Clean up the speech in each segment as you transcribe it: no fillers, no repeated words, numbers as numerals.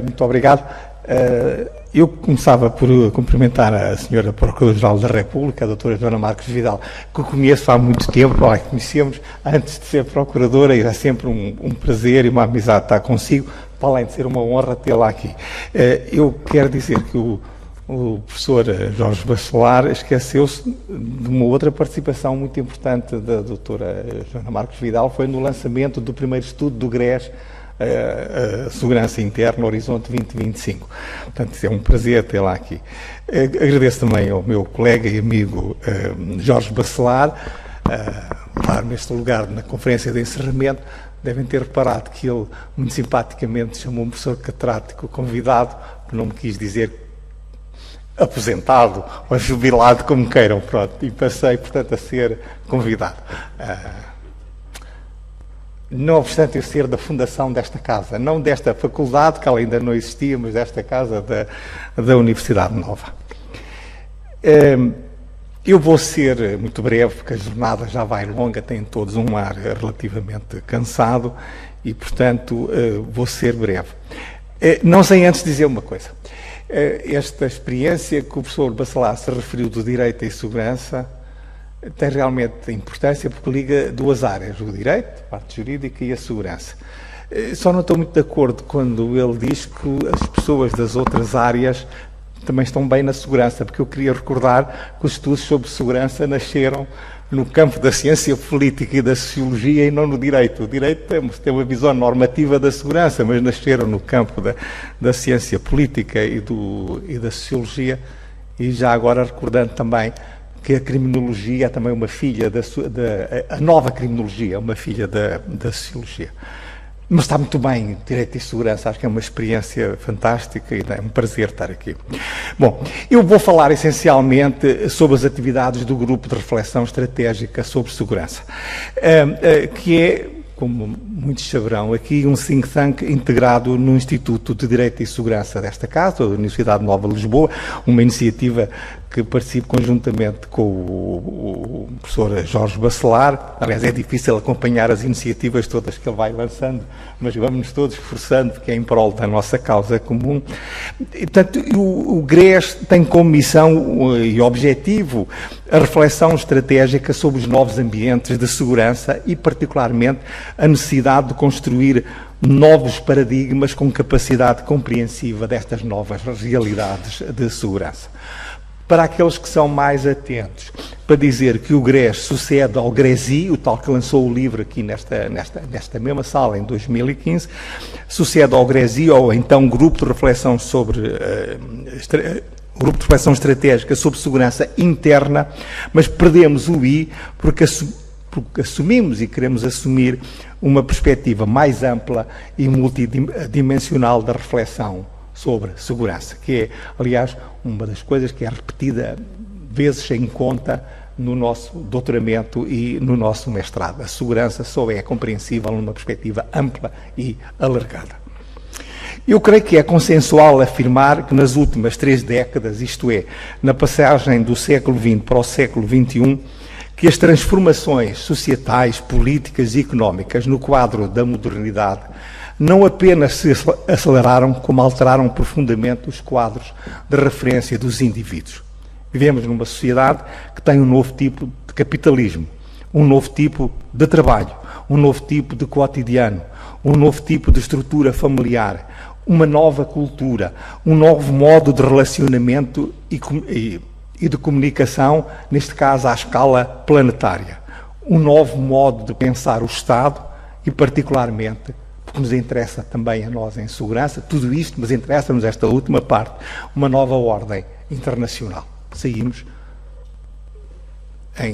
Muito obrigado. Eu começava por cumprimentar a senhora Procuradora-Geral da República, a doutora Joana Marques Vidal, que eu conheço há muito tempo, conhecemos antes de ser Procuradora, e é sempre um prazer e uma amizade estar consigo, para além de ser uma honra tê-la aqui. Eu quero dizer que o professor Jorge Bacelar esqueceu-se de uma outra participação muito importante da doutora Joana Marques Vidal, foi no lançamento do primeiro estudo do GRES, a Segurança Interna, Horizonte 2025. Portanto, é um prazer tê-la aqui. Agradeço também ao meu colega e amigo Jorge Bacelar, lá neste lugar, na conferência de encerramento. Devem ter reparado que ele, muito simpaticamente, chamou um professor catedrático convidado, que não me quis dizer aposentado ou jubilado, como queiram, pronto, e passei, portanto, a ser convidado. Não obstante eu ser da fundação desta casa, não desta faculdade, que ela ainda não existia, mas desta casa da Universidade Nova. Eu vou ser muito breve, porque a jornada já vai longa, têm todos um ar relativamente cansado e, portanto, vou ser breve. Não sem antes dizer uma coisa. Esta experiência que o professor Bacelar se referiu do direito e segurança tem realmente importância porque liga duas áreas, o direito, a parte jurídica e a segurança. Só não estou muito de acordo quando ele diz que as pessoas das outras áreas também estão bem na segurança, porque eu queria recordar que os estudos sobre segurança nasceram no campo da ciência política e da sociologia e não no direito. O direito tem uma visão normativa da segurança, mas nasceram no campo da ciência política e da sociologia. E já agora recordando também que a criminologia é também uma filha a nova criminologia é uma filha da sociologia. Mas está muito bem, direito e segurança, acho que é uma experiência fantástica e é um prazer estar aqui. Bom, eu vou falar essencialmente sobre as atividades do Grupo de Reflexão Estratégica sobre Segurança, que é, como muitos saberão, aqui um think tank integrado no Instituto de Direito e Segurança desta casa, da Universidade Nova de Lisboa, uma iniciativa que participo conjuntamente com o professor Jorge Bacelar. Aliás, é difícil acompanhar as iniciativas todas que ele vai lançando, mas vamos-nos todos esforçando, porque é em prol da nossa causa comum. E, portanto, o GRES tem como missão e objetivo a reflexão estratégica sobre os novos ambientes de segurança e, particularmente, a necessidade de construir novos paradigmas com capacidade compreensiva destas novas realidades de segurança. Para aqueles que são mais atentos, para dizer que o GRES sucede ao GRESI, o tal que lançou o livro aqui nesta mesma sala em 2015, sucede ao GRESI, ou então Grupo de Reflexão Grupo de Reflexão Estratégica sobre Segurança Interna, mas perdemos o I porque assumimos e queremos assumir uma perspectiva mais ampla e multidimensional da reflexão sobre segurança, que é, aliás, uma das coisas que é repetida vezes sem conta no nosso doutoramento e no nosso mestrado. A segurança só é compreensível numa perspectiva ampla e alargada. Eu creio que é consensual afirmar que nas últimas 3 décadas, isto é, na passagem do século XX para o século XXI, que as transformações societais, políticas e económicas no quadro da modernidade não apenas se aceleraram, como alteraram profundamente os quadros de referência dos indivíduos. Vivemos numa sociedade que tem um novo tipo de capitalismo, um novo tipo de trabalho, um novo tipo de cotidiano, um novo tipo de estrutura familiar, uma nova cultura, um novo modo de relacionamento e de comunicação, neste caso à escala planetária, um novo modo de pensar o Estado e, particularmente, que nos interessa também a nós em segurança, tudo isto, mas interessa-nos esta última parte, uma nova ordem internacional. Saímos,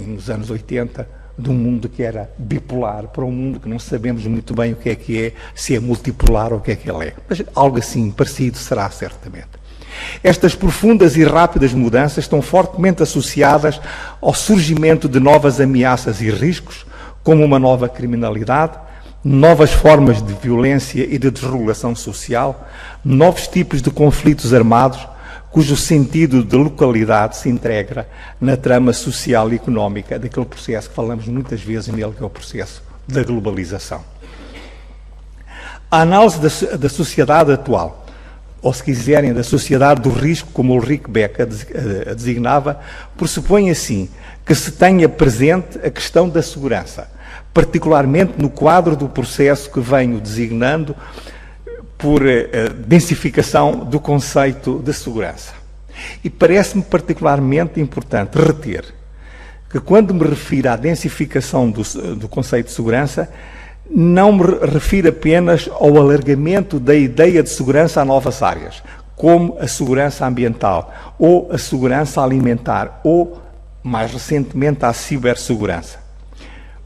nos anos 80, de um mundo que era bipolar para um mundo que não sabemos muito bem o que é, se é multipolar ou o que ele é. Mas algo assim parecido será certamente. Estas profundas e rápidas mudanças estão fortemente associadas ao surgimento de novas ameaças e riscos, como uma nova criminalidade, novas formas de violência e de desregulação social, novos tipos de conflitos armados, cujo sentido de localidade se integra na trama social e económica daquele processo que falamos muitas vezes nele, que é o processo da globalização. A análise da sociedade atual ou se quiserem, da sociedade do risco, como Ulrich Beck a designava, pressupõe assim que se tenha presente a questão da segurança, particularmente no quadro do processo que venho designando por densificação do conceito de segurança. E parece-me particularmente importante reter que, quando me refiro à densificação do conceito de segurança, não me refiro apenas ao alargamento da ideia de segurança a novas áreas, como a segurança ambiental, ou a segurança alimentar, ou, mais recentemente, a cibersegurança,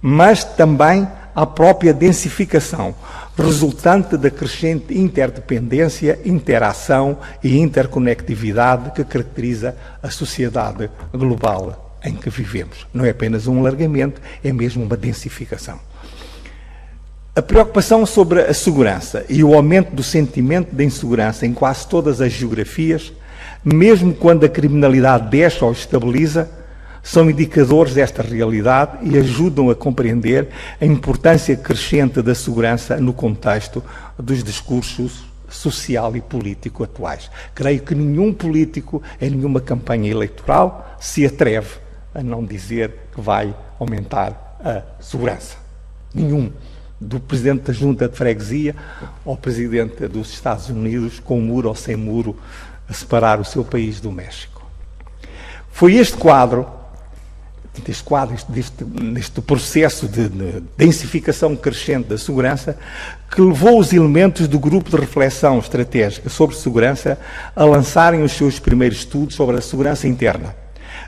mas também à própria densificação, resultante da crescente interdependência, interação e interconectividade que caracteriza a sociedade global em que vivemos. Não é apenas um alargamento, é mesmo uma densificação. A preocupação sobre a segurança e o aumento do sentimento de insegurança em quase todas as geografias, mesmo quando a criminalidade desce ou estabiliza, são indicadores desta realidade e ajudam a compreender a importância crescente da segurança no contexto dos discursos social e político atuais. Creio que nenhum político, em nenhuma campanha eleitoral, se atreve a não dizer que vai aumentar a segurança. Nenhum. Do Presidente da Junta de Freguesia ao Presidente dos Estados Unidos, com muro ou sem muro, a separar o seu país do México. Foi este quadro, neste processo de densificação crescente da segurança, que levou os elementos do grupo de reflexão estratégica sobre segurança a lançarem os seus primeiros estudos sobre a segurança interna,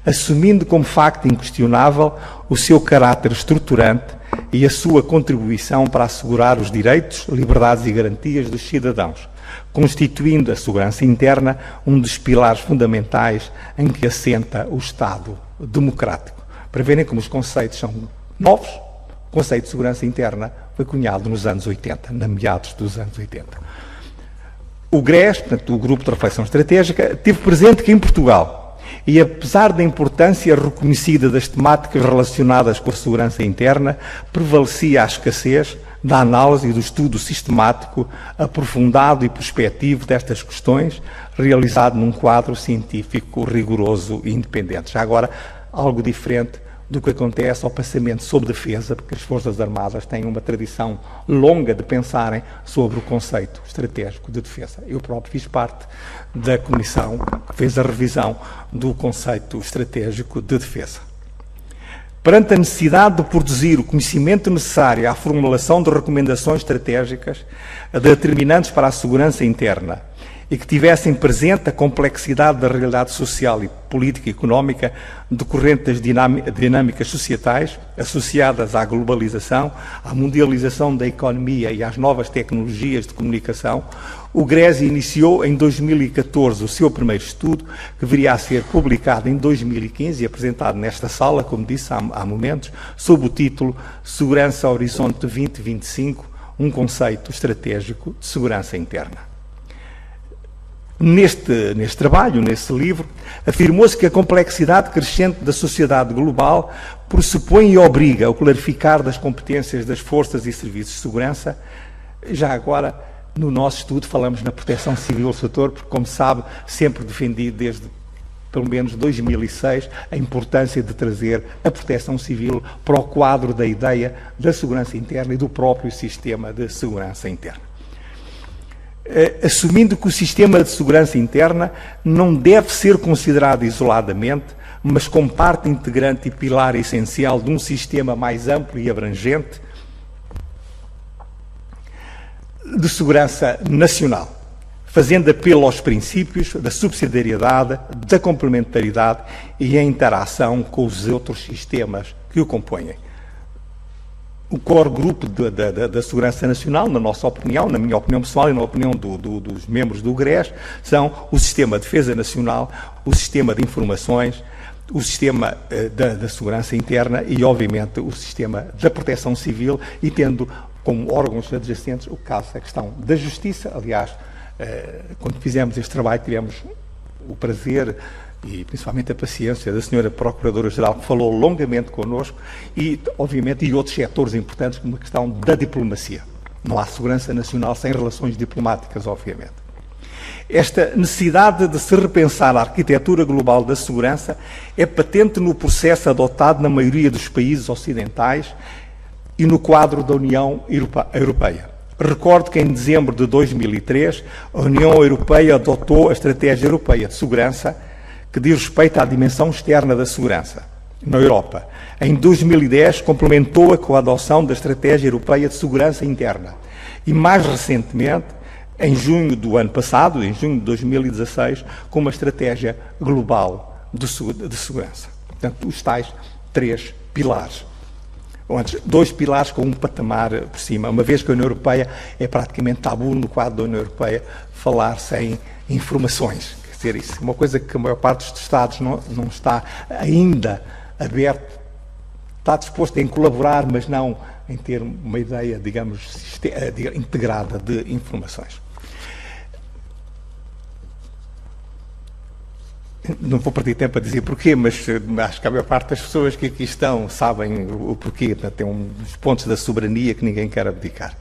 assumindo como facto inquestionável o seu caráter estruturante e a sua contribuição para assegurar os direitos, liberdades e garantias dos cidadãos, constituindo a segurança interna um dos pilares fundamentais em que assenta o Estado democrático. Para verem como os conceitos são novos, o conceito de segurança interna foi cunhado nos anos 80, na meados dos anos 80. O GRES, portanto, o Grupo de Reflexão Estratégica, teve presente que em Portugal, e apesar da importância reconhecida das temáticas relacionadas com a segurança interna, prevalecia a escassez da análise e do estudo sistemático, aprofundado e prospectivo destas questões, realizado num quadro científico rigoroso e independente. Já agora, algo diferente do que acontece ao pensamento sobre defesa, porque as Forças Armadas têm uma tradição longa de pensarem sobre o conceito estratégico de defesa. Eu próprio fiz parte da comissão que fez a revisão do conceito estratégico de defesa. Perante a necessidade de produzir o conhecimento necessário à formulação de recomendações estratégicas determinantes para a segurança interna e que tivessem presente a complexidade da realidade social e política e económica decorrente das dinâmicas societais associadas à globalização, à mundialização da economia e às novas tecnologias de comunicação, o GRES iniciou em 2014 o seu primeiro estudo, que viria a ser publicado em 2015 e apresentado nesta sala, como disse há momentos, sob o título Segurança Horizonte 2025, um conceito estratégico de segurança interna. Neste trabalho, nesse livro, afirmou-se que a complexidade crescente da sociedade global pressupõe e obriga ao clarificar das competências das forças e serviços de segurança. Já agora, no nosso estudo, falamos na proteção civil do setor, porque, como sabe, sempre defendi desde pelo menos 2006, a importância de trazer a proteção civil para o quadro da ideia da segurança interna e do próprio sistema de segurança interna. Assumindo que o sistema de segurança interna não deve ser considerado isoladamente, mas como parte integrante e pilar essencial de um sistema mais amplo e abrangente de segurança nacional, fazendo apelo aos princípios da subsidiariedade, da complementaridade e a interação com os outros sistemas que o compõem. O core grupo da segurança nacional, na nossa opinião, na minha opinião pessoal e na opinião dos membros do GRES, são o Sistema de Defesa Nacional, o Sistema de Informações, o Sistema da Segurança Interna e, obviamente, o Sistema da Proteção Civil, e tendo como órgãos adjacentes o caso, a questão da Justiça. Aliás, quando fizemos este trabalho, tivemos o prazer e principalmente a paciência da senhora Procuradora-Geral, que falou longamente connosco, e, obviamente, e outros setores importantes, como a questão da diplomacia. Não há segurança nacional sem relações diplomáticas, obviamente. Esta necessidade de se repensar a arquitetura global da segurança é patente no processo adotado na maioria dos países ocidentais e no quadro da União Europeia. Recordo que em dezembro de 2003 a União Europeia adotou a Estratégia Europeia de Segurança, que diz respeito à dimensão externa da segurança na Europa. Em 2010 complementou-a com a adoção da Estratégia Europeia de Segurança Interna e, mais recentemente, em junho do ano passado, em junho de 2016, com uma estratégia global de segurança. Portanto, os tais 3 pilares. Antes, 2 pilares com um patamar por cima, uma vez que a União Europeia é praticamente tabu no quadro da União Europeia falar sem informações. Quer dizer, isso é uma coisa que a maior parte dos Estados não está ainda aberto, está disposto em colaborar, mas não em ter uma ideia, digamos, integrada de informações. Não vou perder tempo a dizer porquê, mas acho que a maior parte das pessoas que aqui estão sabem o porquê. Tem uns pontos da soberania que ninguém quer abdicar.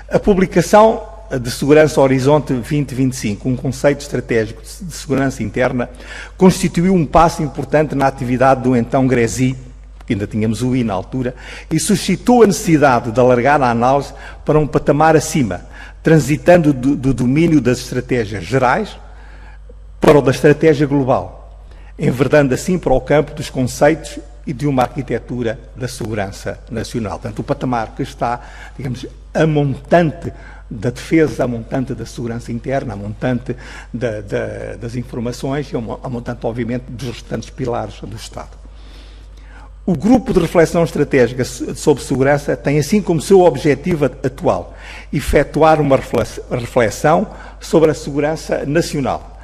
A publicação de Segurança Horizonte 2025, um conceito estratégico de segurança interna, constituiu um passo importante na atividade do então GRESI, que ainda tínhamos o I na altura, e suscitou a necessidade de alargar a análise para um patamar acima, transitando do domínio das estratégias gerais para o da estratégia global, enverdando assim para o campo dos conceitos e de uma arquitetura da segurança nacional. Portanto, o patamar que está, digamos, a montante da defesa, a montante da segurança interna, a montante das informações e a montante, obviamente, dos restantes pilares do Estado. O Grupo de Reflexão Estratégica sobre Segurança tem, assim como seu objetivo atual, efetuar uma reflexão sobre a segurança nacional,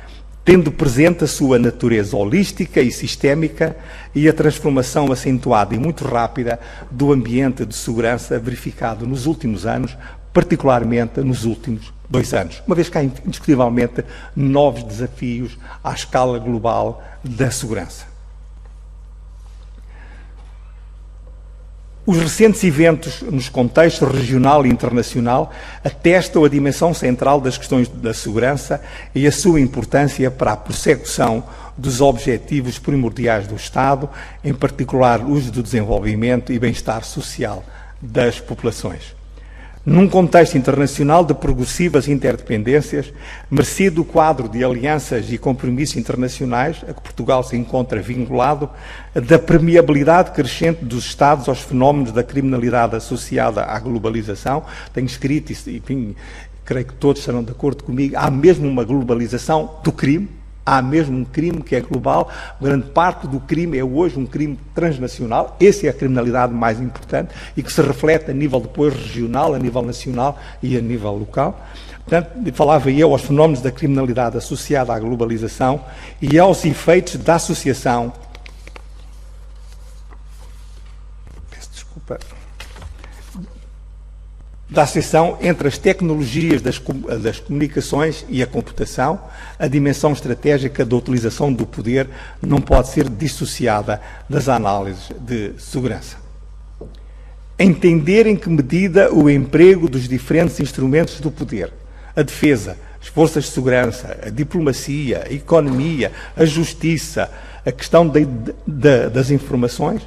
tendo presente a sua natureza holística e sistémica e a transformação acentuada e muito rápida do ambiente de segurança verificado nos últimos anos, particularmente nos últimos 2 anos, uma vez que há indiscutivelmente novos desafios à escala global da segurança. Os recentes eventos nos contextos regional e internacional atestam a dimensão central das questões da segurança e a sua importância para a persecução dos objetivos primordiais do Estado, em particular os do desenvolvimento e bem-estar social das populações. Num contexto internacional de progressivas interdependências, merecido o quadro de alianças e compromissos internacionais a que Portugal se encontra vinculado, da permeabilidade crescente dos Estados aos fenómenos da criminalidade associada à globalização, tenho escrito isso, e enfim, creio que todos estarão de acordo comigo, há mesmo uma globalização do crime, há mesmo um crime que é global, grande parte do crime é hoje um crime transnacional, essa é a criminalidade mais importante e que se reflete a nível depois regional, a nível nacional e a nível local. Portanto, falava eu aos fenómenos da criminalidade associada à globalização e aos efeitos da associação, peço desculpa, da associação entre as tecnologias das comunicações e a computação. A dimensão estratégica da utilização do poder não pode ser dissociada das análises de segurança. Entender em que medida o emprego dos diferentes instrumentos do poder, a defesa, as forças de segurança, a diplomacia, a economia, a justiça, a questão das informações,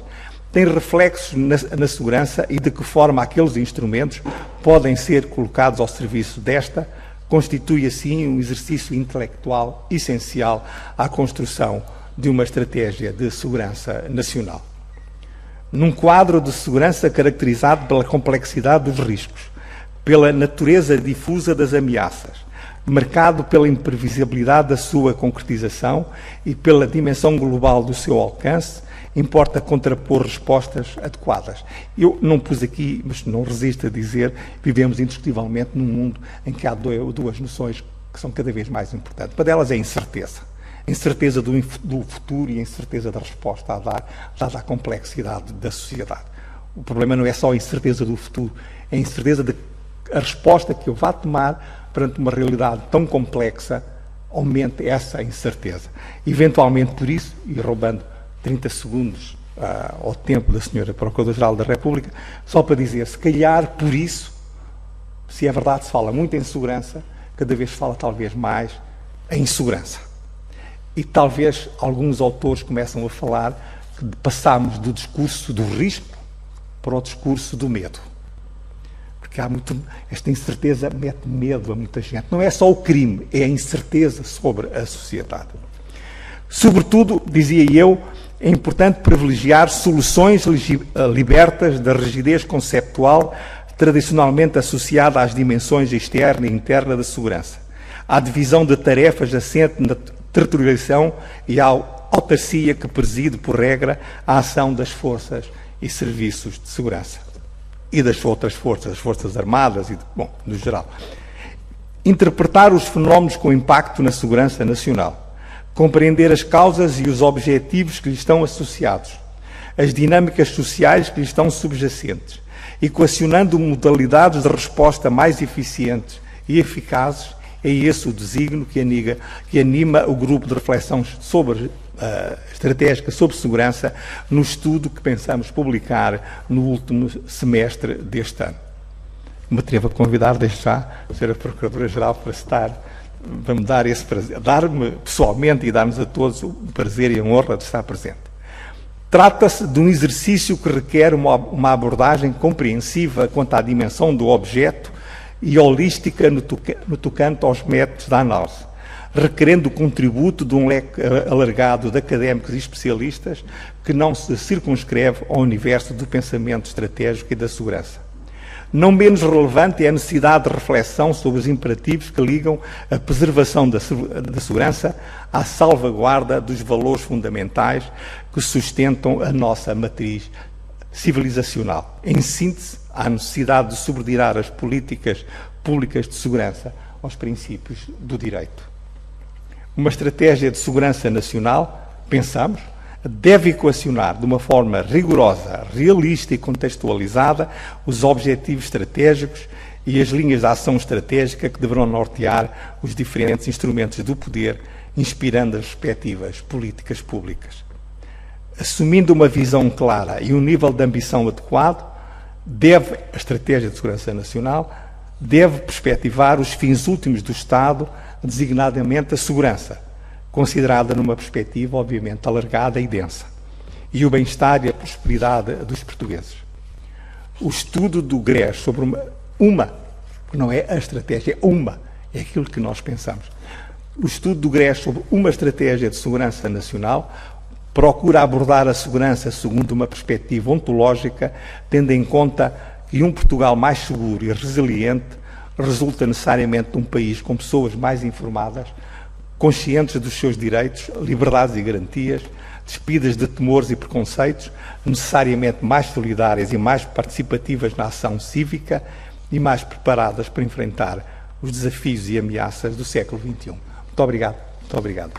tem reflexos na segurança e de que forma aqueles instrumentos podem ser colocados ao serviço desta, constitui assim um exercício intelectual essencial à construção de uma estratégia de segurança nacional. Num quadro de segurança caracterizado pela complexidade dos riscos, pela natureza difusa das ameaças, marcado pela imprevisibilidade da sua concretização e pela dimensão global do seu alcance, importa contrapor respostas adequadas. Eu não pus aqui, mas não resisto a dizer, vivemos indiscutivelmente num mundo em que há duas noções que são cada vez mais importantes. Uma delas é a incerteza. A incerteza do futuro e a incerteza da resposta a dar, dada a complexidade da sociedade. O problema não é só a incerteza do futuro, é a incerteza de a resposta que eu vá tomar perante uma realidade tão complexa aumente essa incerteza. Eventualmente por isso, e roubando 30 segundos ao tempo da Sra. Procuradora-Geral da República, só para dizer, se calhar por isso, se é verdade se fala muito em segurança, cada vez se fala talvez mais a insegurança. E talvez alguns autores começam a falar que passamos do discurso do risco para o discurso do medo. Porque esta incerteza mete medo a muita gente. Não é só o crime, é a incerteza sobre a sociedade. Sobretudo, dizia eu, é importante privilegiar soluções libertas da rigidez conceptual tradicionalmente associada às dimensões externa e interna da segurança, à divisão de tarefas assente na territorialização e à autarcia que preside, por regra, a ação das forças e serviços de segurança. E das outras forças, as Forças Armadas, no geral. Interpretar os fenómenos com impacto na segurança nacional. Compreender as causas e os objetivos que lhe estão associados, as dinâmicas sociais que lhe estão subjacentes, equacionando modalidades de resposta mais eficientes e eficazes. É esse o desígnio que anima o grupo de reflexão estratégica sobre segurança no estudo que pensamos publicar no último semestre deste ano. Me atrevo a convidar desde já a Sra. Procuradora-Geral para me dar esse prazer, dar-me pessoalmente e dar-nos a todos o prazer e a honra de estar presente. Trata-se de um exercício que requer uma abordagem compreensiva quanto à dimensão do objeto e holística no tocante aos métodos da análise, requerendo o contributo de um leque alargado de académicos e especialistas que não se circunscreve ao universo do pensamento estratégico e da segurança. Não menos relevante é a necessidade de reflexão sobre os imperativos que ligam a preservação da segurança à salvaguarda dos valores fundamentais que sustentam a nossa matriz civilizacional. Em síntese, há necessidade de subordinar as políticas públicas de segurança aos princípios do direito. Uma estratégia de segurança nacional, pensamos, deve equacionar de uma forma rigorosa, realista e contextualizada os objetivos estratégicos e as linhas de ação estratégica que deverão nortear os diferentes instrumentos do poder, inspirando as respectivas políticas públicas. Assumindo uma visão clara e um nível de ambição adequado, a estratégia de segurança nacional deve perspectivar os fins últimos do Estado, designadamente a segurança, considerada numa perspectiva, obviamente, alargada e densa, e o bem-estar e a prosperidade dos portugueses. O estudo do GRES sobre não é a estratégia, é aquilo que nós pensamos. O estudo do GRES sobre uma estratégia de segurança nacional procura abordar a segurança segundo uma perspectiva ontológica, tendo em conta que um Portugal mais seguro e resiliente resulta necessariamente de um país com pessoas mais informadas, conscientes dos seus direitos, liberdades e garantias, despidas de temores e preconceitos, necessariamente mais solidárias e mais participativas na ação cívica e mais preparadas para enfrentar os desafios e ameaças do século XXI. Muito obrigado. Muito obrigado.